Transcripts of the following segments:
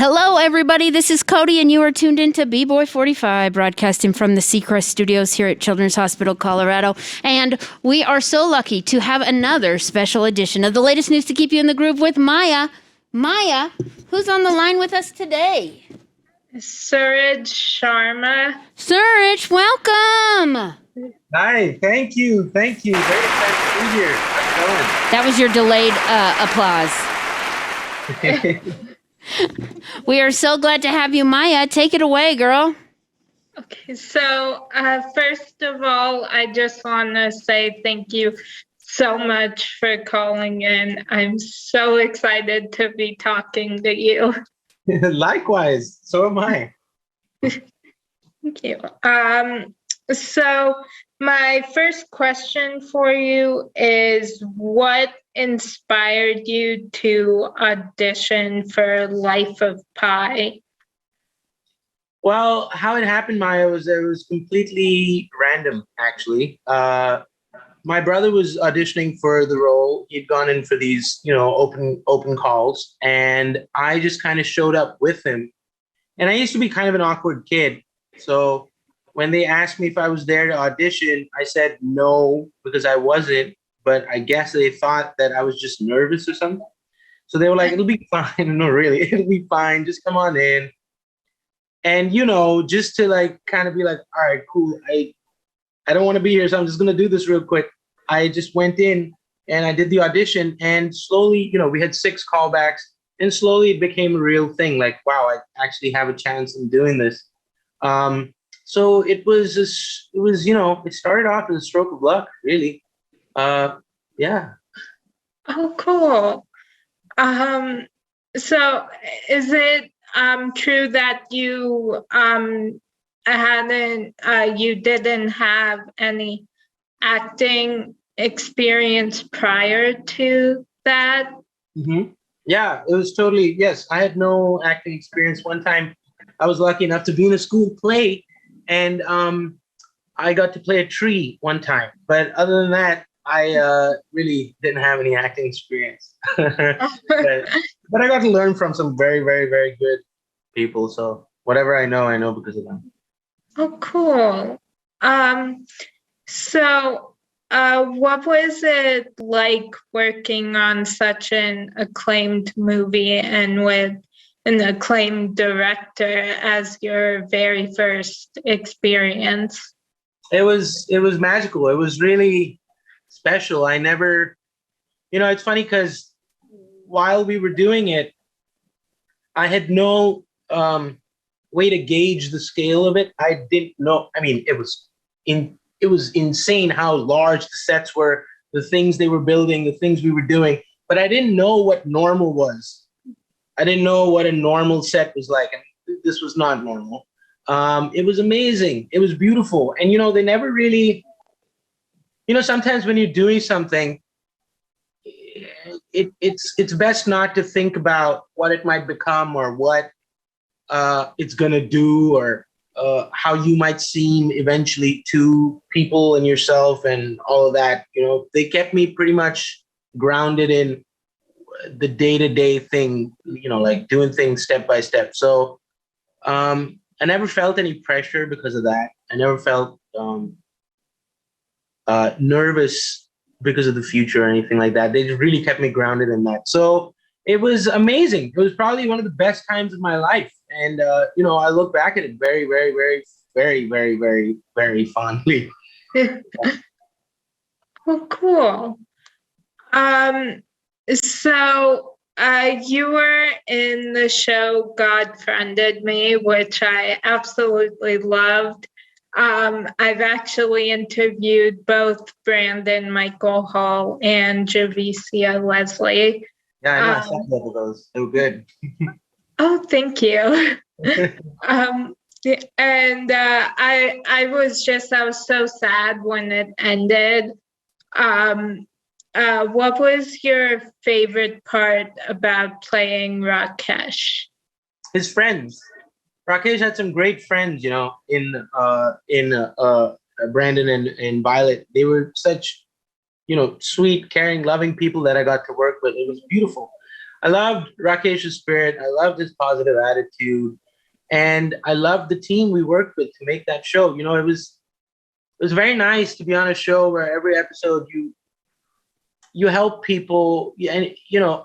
Hello, everybody. This is Cody, and you are tuned into B-Boy 45, broadcasting from the Seacrest Studios here at Children's Hospital, Colorado. And we are so lucky to have another special edition of the latest news to keep you in the groove with Maya. Maya, who's on the line with us today? Suraj Sharma. Suraj, welcome. Hi, thank you. Very excited to be here. How's it going? That was your delayed applause. We are so glad to have you, Maya. Take it away, girl. Okay, so first of all, I just want to say thank you so much for calling in. I'm so excited to be talking to you. Likewise, so am I. Thank you. So my first question for you is, what inspired you to audition for Life of Pi? Well, how it happened, Maya, was it was completely random, actually. My brother was auditioning for the role. He'd gone in for these, open calls, and I just kind of showed up with him. And I used to be kind of an awkward kid, so when they asked me if I was there to audition, I said no because I wasn't. But I guess they thought that I was just nervous or something. So they were like, "It'll be fine." No, really, it'll be fine. Just come on in. And just to kind of be like, "All right, cool. I don't want to be here, so I'm just gonna do this real quick." I just went in and I did the audition, and slowly, we had 6 callbacks, and slowly it became a real thing. Like, wow, I actually have a chance in doing this. So it started off as a stroke of luck, really. Yeah. Oh, cool. So is it true that you you didn't have any acting experience prior to that? Mm-hmm. Yeah, it was totally, yes. I had no acting experience. One time I was lucky enough to be in a school play, and I got to play a tree one time. But other than that, I really didn't have any acting experience. but I got to learn from some very, very, very good people. So whatever I know because of them. Oh, cool. So what was it like working on such an acclaimed movie and with an acclaimed director as your very first experience? It was magical. It was really special. I never, it's funny because while we were doing it, I had no way to gauge the scale of it. I didn't know. I mean, it was insane how large the sets were, the things they were building, the things we were doing. But I didn't know what normal was. I didn't know what a normal set was like. And this was not normal. It was amazing. It was beautiful. And, they never really, sometimes when you're doing something, it's best not to think about what it might become or what it's going to do or how you might seem eventually to people and yourself and all of that. They kept me pretty much grounded in the day-to-day thing, like doing things step by step. So I never felt any pressure because of that. I never felt nervous because of the future or anything like that. They just really kept me grounded in that. So it was amazing. It was probably one of the best times of my life. And, I look back at it very, very, very, very, very, very, very fondly. Oh, cool. So you were in the show God Friended Me, which I absolutely loved. I've actually interviewed both Brandon Michael Hall and Javicia Leslie. Yeah, I know. I saw both of those. They were good. Oh, thank you. And I was so sad when it ended. What was your favorite part about playing Rakesh? His friends. Rakesh had some great friends, in Brandon and Violet. They were such, sweet, caring, loving people that I got to work with. It was beautiful. I loved Rakesh's spirit. I loved his positive attitude. And I loved the team we worked with to make that show. It was very nice to be on a show where every episode you help people, and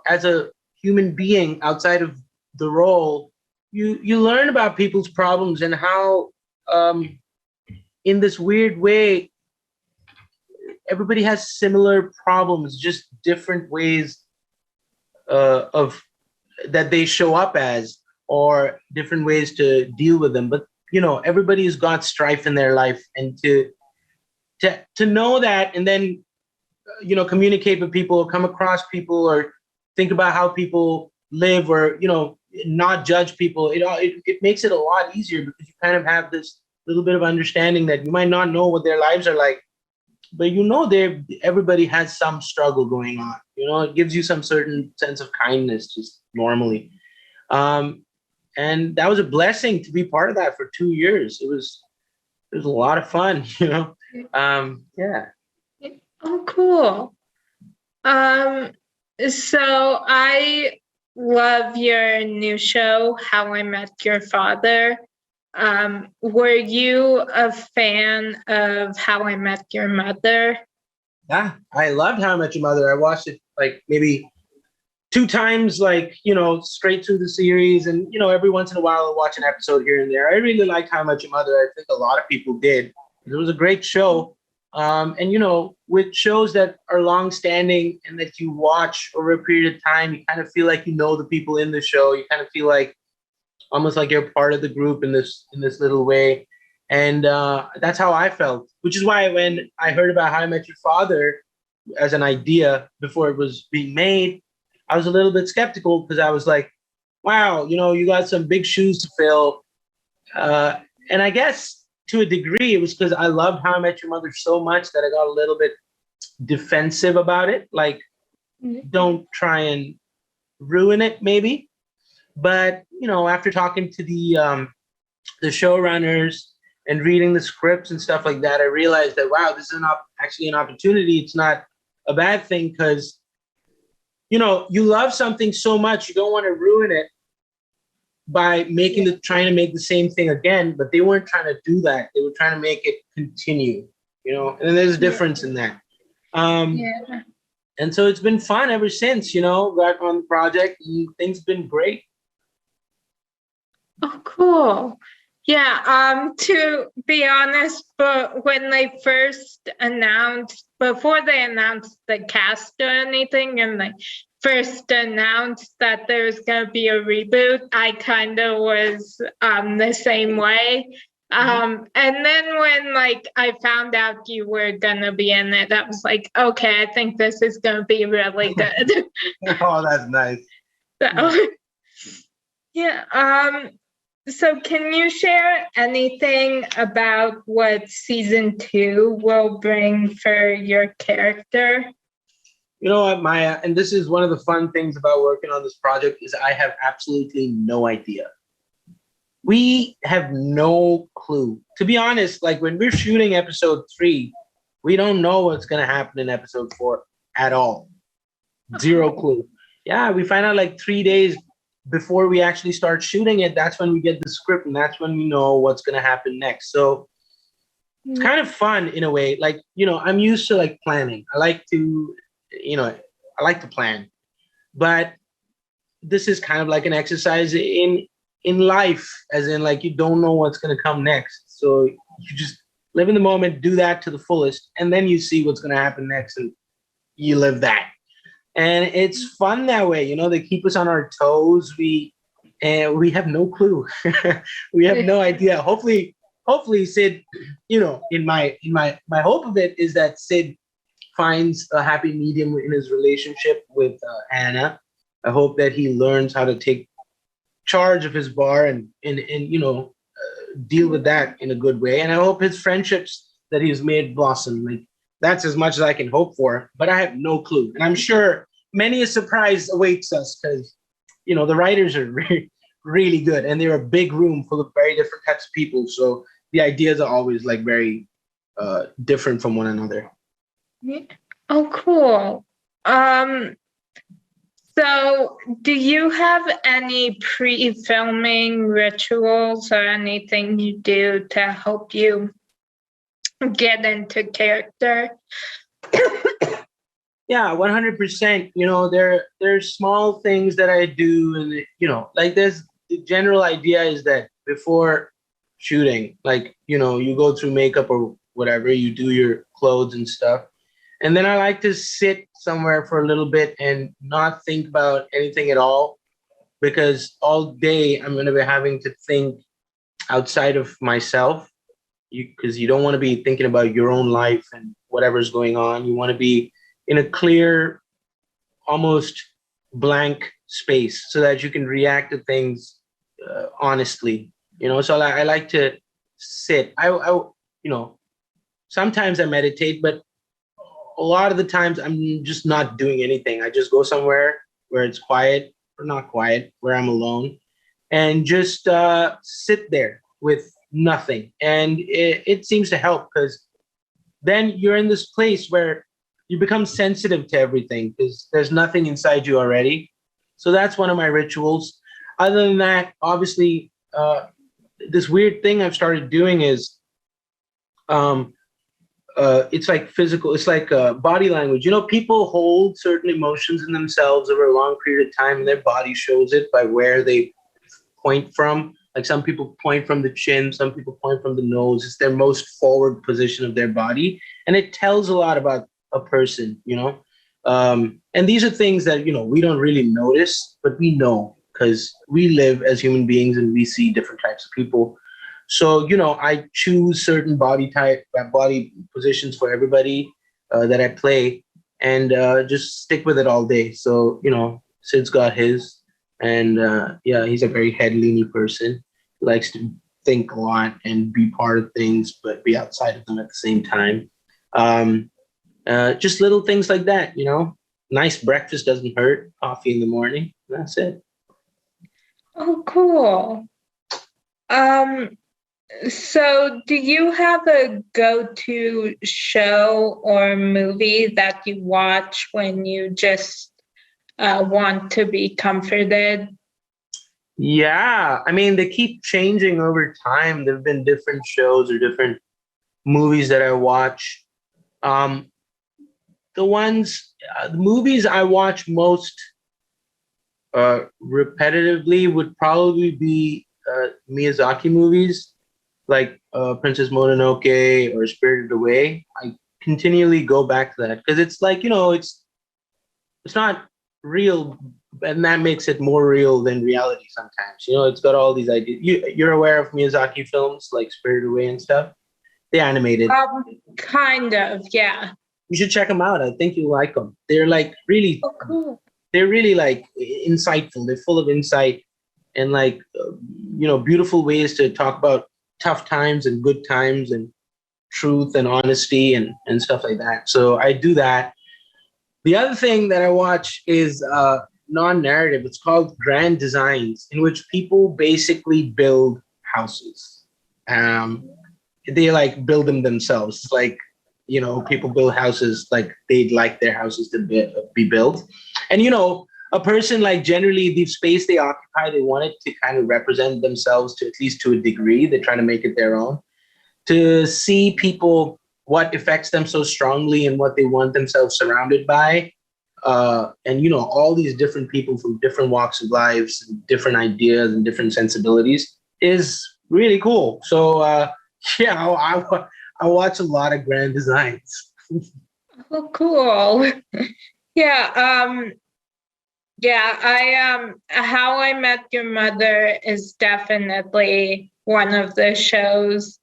as a human being outside of the role, you learn about people's problems and how in this weird way everybody has similar problems, just different ways of that they show up as, or different ways to deal with them. But everybody's got strife in their life, and to know that, and then communicate with people, come across people, or think about how people live, or not judge people. It makes it a lot easier, because you kind of have this little bit of understanding that you might not know what their lives are like, but everybody has some struggle going on. It gives you some certain sense of kindness just normally. And that was a blessing to be part of that for 2 years. It was a lot of fun, yeah. Oh, cool. So I love your new show, How I Met Your Father. Were you a fan of How I Met Your Mother? Yeah, I loved How I Met Your Mother. I watched it like maybe 2 times, straight through the series. And, every once in a while I'll watch an episode here and there. I really liked How I Met Your Mother. I think a lot of people did. It was a great show. And, with shows that are long-standing and that you watch over a period of time, you kind of feel like the people in the show. You kind of feel like almost like you're part of the group in this little way. And that's how I felt, which is why when I heard about How I Met Your Father as an idea before it was being made, I was a little bit skeptical, because I was like, wow, you got some big shoes to fill. And I guess to a degree, it was because I loved How I Met Your Mother so much that I got a little bit defensive about it. Like, don't try and ruin it, maybe. But, after talking to the showrunners and reading the scripts and stuff like that, I realized that, wow, this is actually an opportunity. It's not a bad thing, because, you love something so much, you don't want to ruin it by trying to make the same thing again. But they weren't trying to do that. They were trying to make it continue, and then there's a difference in that. And so it's been fun ever since, got on the project, and things have been great. Oh, cool. Yeah, to be honest, but when they first before they announced the cast or anything, and they first announced that there's going to be a reboot, I kind of was the same way. And then when I found out you were going to be in it, I was like, okay, I think this is going to be really good. Oh, that's nice. So, yeah. So can you share anything about what season 2 will bring for your character? You know what, Maya, and this is one of the fun things about working on this project, is I have absolutely no idea. We have no clue. To be honest, when we're shooting episode 3, we don't know what's going to happen in episode 4 at all. Zero clue. Yeah, we find out 3 days before we actually start shooting it. That's when we get the script, and that's when we know what's going to happen next. So it's kind of fun in a way. I'm used to planning. I like to plan, but this is kind of like an exercise in life, as in you don't know what's going to come next. So you just live in the moment, do that to the fullest, and then you see what's going to happen next, and you live that. And it's fun that way. They keep us on our toes. We have no clue. We have no idea. Hopefully Sid, in my hope of it is that Sid finds a happy medium in his relationship with Anna. I hope that he learns how to take charge of his bar and deal with that in a good way. And I hope his friendships that he's made blossom. That's as much as I can hope for, but I have no clue. And I'm sure many a surprise awaits us, because, the writers are really good, and they're a big room full of very different types of people. So the ideas are always very different from one another. Oh, cool. So, do you have any pre-filming rituals or anything you do to help you get into character? Yeah, 100%. There's small things that I do, and like there's the general idea is that before shooting, like you go through makeup or whatever, you do your clothes and stuff, and then I like to sit somewhere for a little bit and not think about anything at all, because all day I'm going to be having to think outside of myself. Because you don't want to be thinking about your own life and whatever's going on. You want to be in a clear, almost blank space so that you can react to things honestly. So I like to sit. Sometimes I meditate, but a lot of the times I'm just not doing anything. I just go somewhere where it's quiet or not quiet, where I'm alone, and just sit there with nothing. And it seems to help, because then you're in this place where you become sensitive to everything because there's nothing inside you already. So that's one of my rituals. Other than that, obviously, this weird thing I've started doing is it's like physical, it's like body language. People hold certain emotions in themselves over a long period of time, and their body shows it by where they point from. Like some people point from the chin, some people point from the nose. It's their most forward position of their body. And it tells a lot about a person. And these are things that, we don't really notice, but we know because we live as human beings and we see different types of people. So, I choose certain body positions for everybody that I play, and just stick with it all day. So, Sid's got his, and yeah, he's a very head-leany person. He likes to think a lot and be part of things, but be outside of them at the same time. Just little things like that, Nice breakfast doesn't hurt. Coffee in the morning. That's it. Oh, cool. So do you have a go-to show or movie that you watch when you just want to be comforted? Yeah, I mean, they keep changing over time. There have been different shows or different movies that I watch. The movies I watch most repetitively would probably be Miyazaki movies, like Princess Mononoke or Spirited Away. I continually go back to that because it's like, it's not real, and that makes it more real than reality sometimes. It's got all these ideas. You're aware of Miyazaki films like Spirited Away and stuff? They animated. Kind of, yeah. You should check them out. I think you'll like them. They're like really, cool. They're really like insightful. They're full of insight and like, beautiful ways to talk about tough times and good times and truth and honesty and stuff like that. So I do that. The other thing that I watch is non-narrative. It's called Grand Designs, in which people basically build houses. They like build them themselves. It's like, people build houses like they'd like their houses to be built. And, a person, like, generally the space they occupy, they want it to kind of represent themselves to at least to a degree. They're trying to make it their own. To see people, what affects them so strongly and what they want themselves surrounded by. And, all these different people from different walks of lives, and different ideas and different sensibilities is really cool. So, yeah, I watch a lot of Grand Designs. Oh, cool. Yeah. Yeah, How I Met Your Mother is definitely one of the shows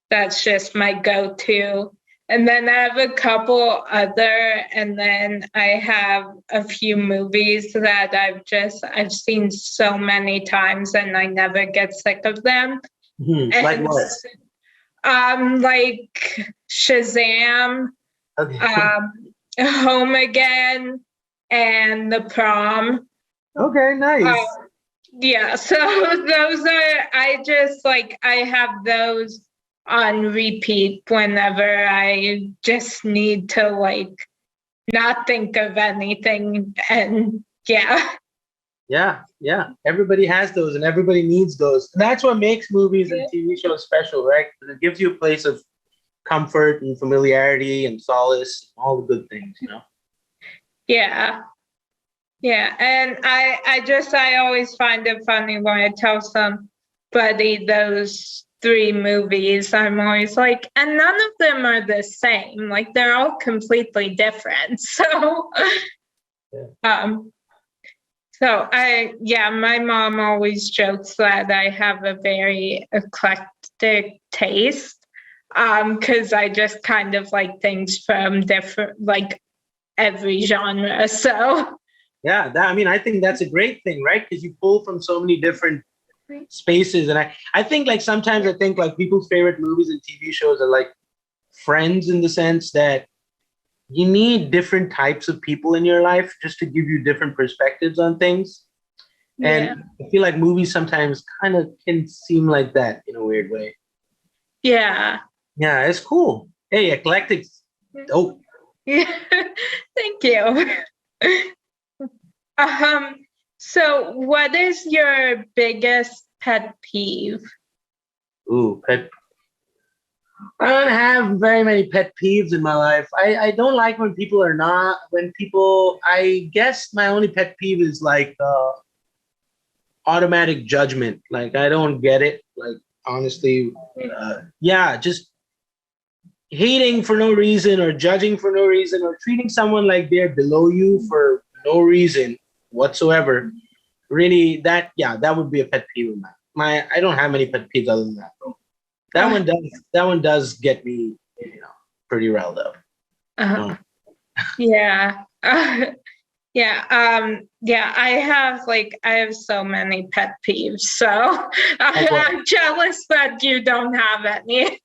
that's just my go-to. And then I have a couple other, and then I have a few movies that I've seen so many times and I never get sick of them. Mm-hmm. Like what? Like Shazam, Okay. Home Again, and The Prom. Okay, nice. Yeah, so those are, I have those on repeat whenever I just need to, like, not think of anything and Yeah. Yeah. Everybody has those, and everybody needs those. And that's what makes movies and TV shows special, right? It gives you a place of comfort and familiarity and solace, all the good things, you know? Yeah. Yeah. And I always find it funny when I tell somebody those three movies. I'm always like, and none of them are the same. Like they're all completely different. So my mom always jokes that I have a very eclectic taste. Because I just kind of like things from different, like every genre. So Yeah, I think that's a great thing, right? Because you pull from so many different spaces. And I think like sometimes I think like people's favorite movies and TV shows are like friends, in the sense that you need different types of people in your life just to give you different perspectives on things. And I feel like movies sometimes kind of can seem like that in a weird way. Yeah. Yeah, it's cool. Hey, eclectic. Oh. Yeah. Thank you. So what is your biggest pet peeve? Ooh, I don't have very many pet peeves in my life. I don't like when people I guess my only pet peeve is like automatic judgment. Like I don't get it. Like honestly, just hating for no reason or judging for no reason or treating someone like they're below you for no reason whatsoever. Really, that would be a pet peeve of mine. I don't have many pet peeves other than that, though. That one does get me, pretty riled up. Yeah. I have so many pet peeves. So I'm jealous that you don't have any.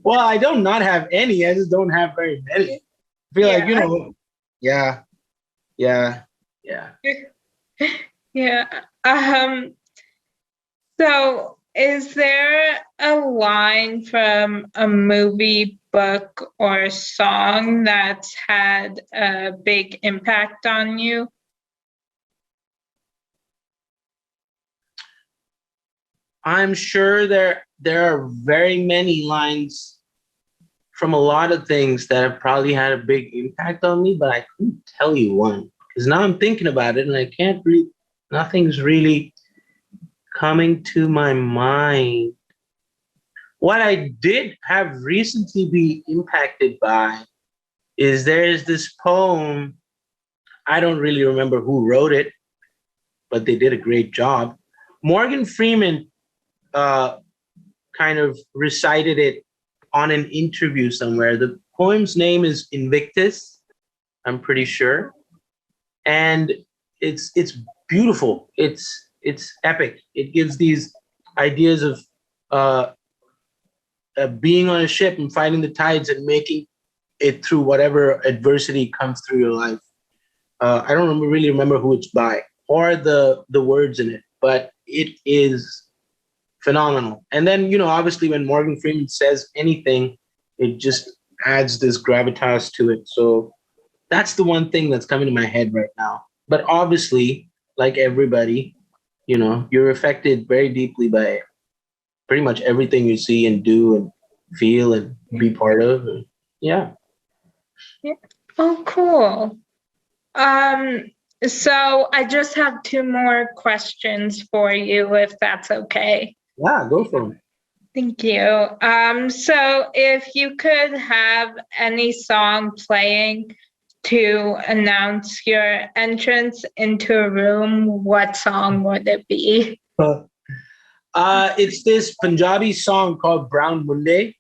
Well, I don't not have any. I just don't have very many. I feel like, yeah. So is there a line from a movie, book, or song that's had a big impact on you? I'm sure there are very many lines from a lot of things that have probably had a big impact on me, but I couldn't tell you one. Because now I'm thinking about it and I can't really, nothing's really coming to my mind. What I did have recently be impacted by is there's this poem. I don't really remember who wrote it, but they did a great job. Morgan Freeman kind of recited it on an interview somewhere. The poem's name is Invictus, I'm pretty sure. And it's beautiful. It's epic. It gives these ideas of being on a ship and fighting the tides and making it through whatever adversity comes through your life. I don't really remember who it's by or the words in it, but it is phenomenal. And then, obviously when Morgan Freeman says anything, it just adds this gravitas to it. So that's the one thing that's coming to my head right now. But obviously, like everybody, you're affected very deeply by pretty much everything you see and do and feel and be part of. And, yeah. Oh, cool. So I just have two more questions for you, if that's okay. Yeah, go for it. Thank you. So if you could have any song playing to announce your entrance into a room, what song would it be? It's this Punjabi song called Brown Munde.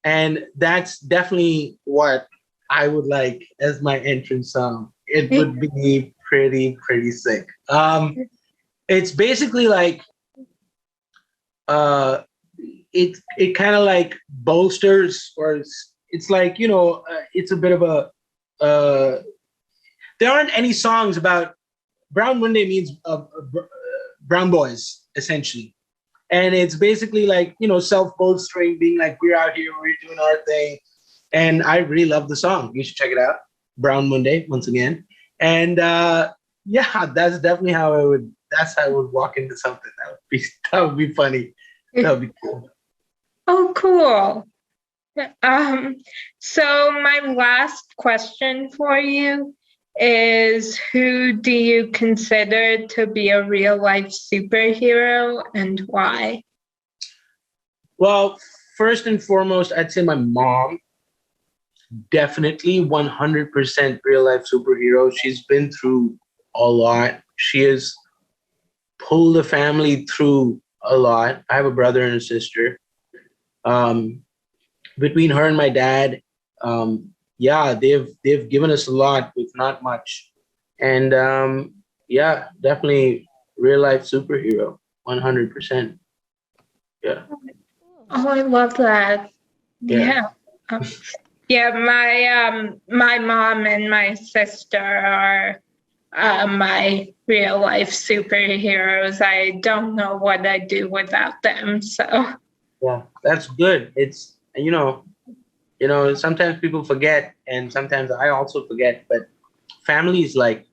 And that's definitely what I would like as my entrance song. It would be pretty sick. It's basically like it kind of like bolsters, or it's like, it's a bit of a there aren't any songs about Brown Monday means brown boys, essentially. And it's basically like, self-bolstering, being like, we're out here, we're doing our thing. And I really love the song. You should check it out. Brown Monday, once again. And yeah, that's definitely how I would. That's how I would walk into something. That would be funny. That would be cool. Oh, cool. So my last question for you is, who do you consider to be a real life superhero and why? Well, first and foremost, I'd say my mom. Definitely 100% real life superhero. She's been through a lot. She has pulled the family through a lot. I have a brother and a sister. Um, Between her and my dad, yeah, they've given us a lot with not much. And yeah, definitely real life superhero, 100%. Yeah. Oh, I love that. Yeah. Um, yeah, my mom and my sister are my real life superheroes. I don't know what I'd do without them. So Yeah, that's good. It's sometimes people forget, and sometimes I also forget, but family is like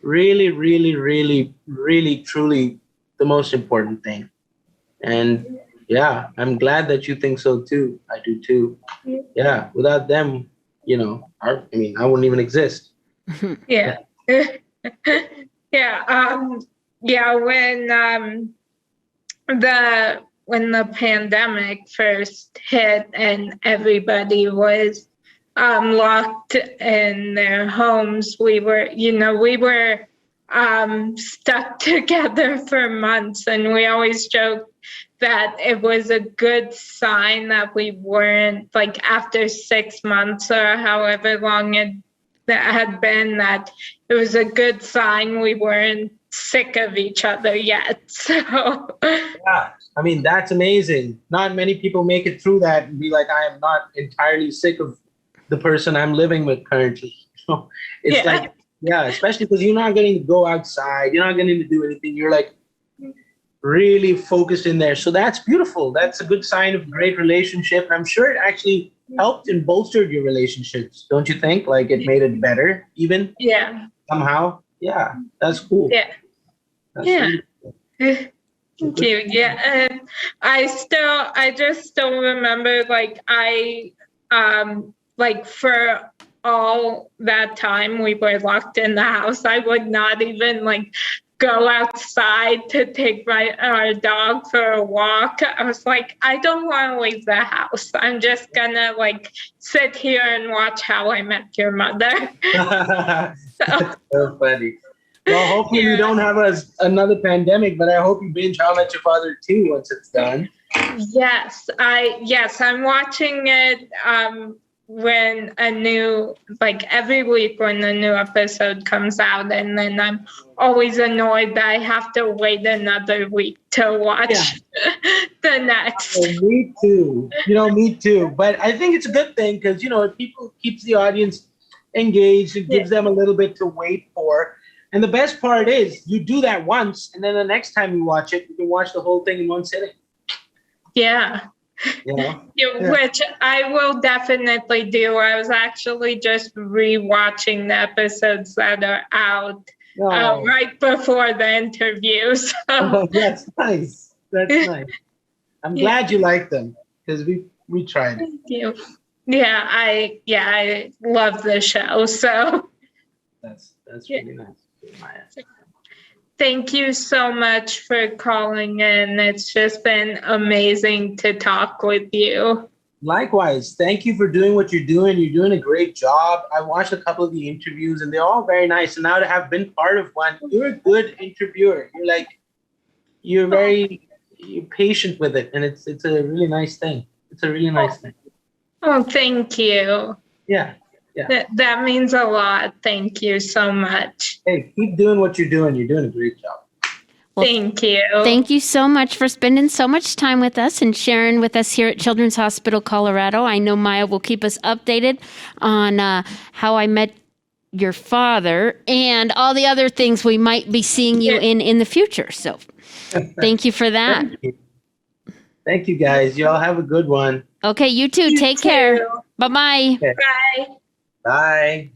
really, really, really, really, truly the most important thing. And yeah, I'm glad that you think so too. I do too. Yeah, without them, I wouldn't even exist. yeah. Yeah, yeah, when the pandemic first hit and everybody was locked in their homes, we were stuck together for months, and we always joke that it was a good sign that we weren't, like, after 6 months or however long that had been, that it was a good sign we weren't sick of each other yet. So Yeah, I mean, that's amazing. Not many people make it through that and be like, I am not entirely sick of the person I'm living with currently. So it's yeah. like, yeah, especially because you're not getting to go outside, you're not getting to do anything. You're like really focused in there. So that's beautiful. That's a good sign of great relationship. I'm sure it actually helped and bolstered your relationships, don't you think? Like it made it better, even Yeah. somehow. Yeah, that's cool. Yeah. That's Yeah. really cool. Thank you. Yeah, and I just still remember, like for all that time we were locked in the house, I would not even like go outside to take our dog for a walk. I was like, I don't want to leave the house. I'm just gonna like sit here and watch How I Met Your Mother. So, That's so funny. Well, hopefully we yeah. don't have another pandemic, but I hope you binge How I Met Your Father too once it's done. Yes, I'm watching it when every week when a new episode comes out, and then I'm always annoyed that I have to wait another week to watch the next. Oh, me too. Me too. But I think it's a good thing because people keeps the audience engaged. It gives them a little bit to wait for. And the best part is you do that once, and then the next time you watch it, you can watch the whole thing in one sitting. Yeah. Yeah. Which I will definitely do. I was actually just rewatching the episodes that are out right before the interview. So. Oh, that's nice. That's nice. I'm glad you like them because we tried. Thank you. Yeah, I love the show. So That's really nice. thank you so much for calling in. It's just been amazing to talk with you. Likewise. Thank you for doing what you're doing. You're doing a great job. I watched a couple of the interviews and they're all very nice. And now to have been part of one, you're a good interviewer. You're very patient with it. And it's a really nice thing. It's a really nice thing. Oh, thank you. Yeah. That means a lot. Thank you so much. Hey, keep doing what you're doing. You're doing a great job. Well, thank you. Thank you so much for spending so much time with us and sharing with us here at Children's Hospital Colorado. I know Maya will keep us updated on How I Met Your Father and all the other things we might be seeing you in the future. So thank you for that. Thank you, guys. Y'all have a good one. Okay, you too. Take care. Bye-bye. Okay. Bye. Bye.